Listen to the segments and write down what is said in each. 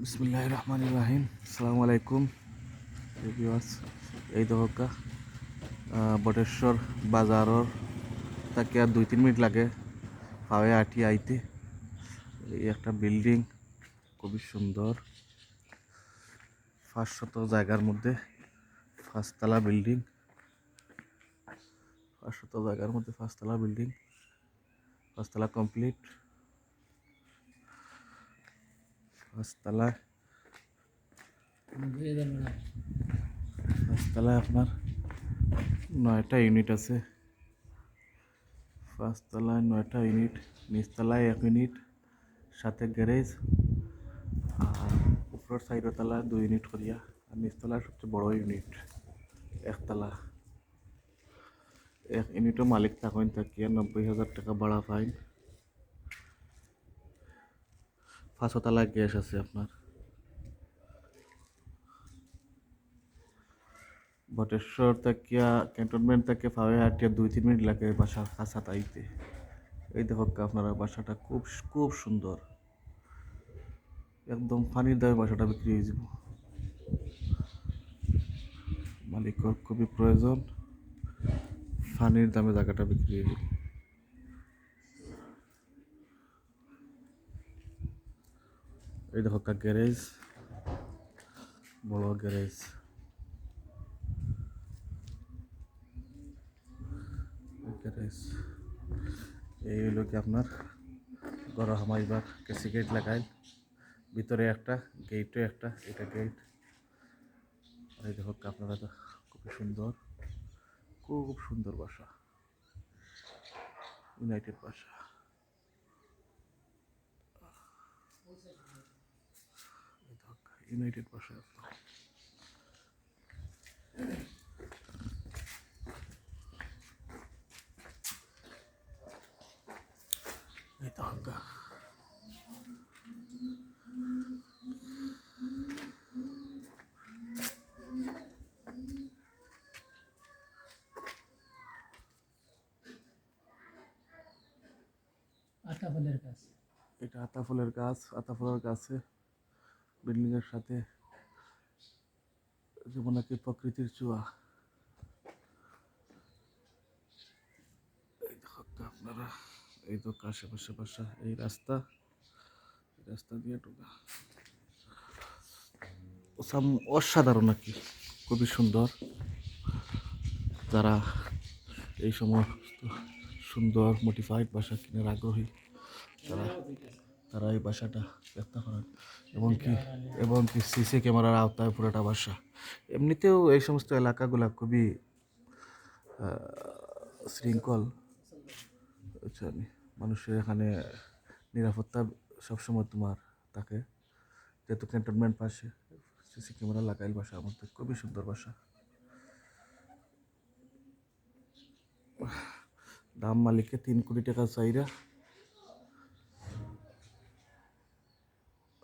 বিসমিল্লাহির রহমানির রহিম। আসসালামু আলাইকুম ভিউয়ার্স। এই দহকা বটেশ্বর বাজারর তাকে আর 2-3 মিনিট লাগে পাওয়ে আটি আইতে। এই একটা বিল্ডিং খুবই সুন্দর, 500 জায়গার মধ্যে 5 তলা বিল্ডিং, 500 জায়গার মধ্যে 5 তলা বিল্ডিং, 5 তলা কমপ্লিট। 5 তলায় আপনার 9টা ইউনিট আছে। 5 তলায় 9টা ইউনিট, নিচতলায় 1 ইউনিট, সাথে গ্যারেজ। আর উপরের 4 তলায় 2 ইউনিট করিয়া, আর নিচতলায় সবচেয়ে বড় ইউনিট 1 তলা। 1 ইউনিটও মালিক থাকেন থাকিয়া 90,000 টাকা ভাড়া ফাইন। 5 তলায় গ্যাস আছে আপনার। বটেশ্বর তাকিয়া ক্যান্টনমেন্ট থেকে পাওয়ে হাটিয়া 2-3 মিনিট লাগে বাসার কাছা আইতে। এই দেখো আপনারা, বাসাটা খুব খুব সুন্দর, একদম পানির দামে বাসাটা বিক্রি হয়ে যাব। মালিকর খুবই প্রয়োজন, পানির দামে জায়গাটা বিক্রি হয়ে যাব। এই দেখো গ্যারেজ, বড় গ্যারেজ। গ্যারেজ এই হলো কি আপনার ঘর হামাইবার কেসি গেট লাগাইল, ভিতরে একটা গেটও একটা, এটা গেট। এই দেখো আপনারা, খুবই সুন্দর, খুব সুন্দর বাসা, ইউনাইটেড বাসা। ইউনাইটেড বাসা আপনার। এই তো আতা ফুলের গাছ। এটা আতা ফুলের গাছ। আতা ফুলের গাছে বিল্ডিং এর সাথে যেমন নাকি প্রকৃতির ছোঁয়া। এই দেখো আপনারা, এই তো আশেপাশে বাসা, এই রাস্তা, রাস্তা দিয়ে ঢোকা অসাধারণ নাকি, খুবই সুন্দর। যারা এই সমস্ত সুন্দর মডিফাইড বাসা কেনার আগ্রহী, তারা তারা এই বাসাটা দেখতে পারেন। এবং কি সিসি ক্যামেরার আওতায় পুরোটা বাসা। এমনিতেও এই সমস্ত এলাকাগুলা খুবই শৃঙ্খল, বুঝছেন? মানুষের এখানে নিরাপত্তা সবসময় তোমার থাকে, যেহেতু ক্যান্টনমেন্ট পাশে। সিসি ক্যামেরা লাগাইল বাসা আমাদের, খুবই সুন্দর বাসা। দাম মালিককে 3 কোটি টাকা চাইরা,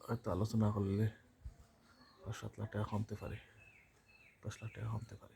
হয়তো আলোচনা করলে 5-7 লাখ টাকা কমতে পারে, 10 লাখ টাকা কমতে পারে।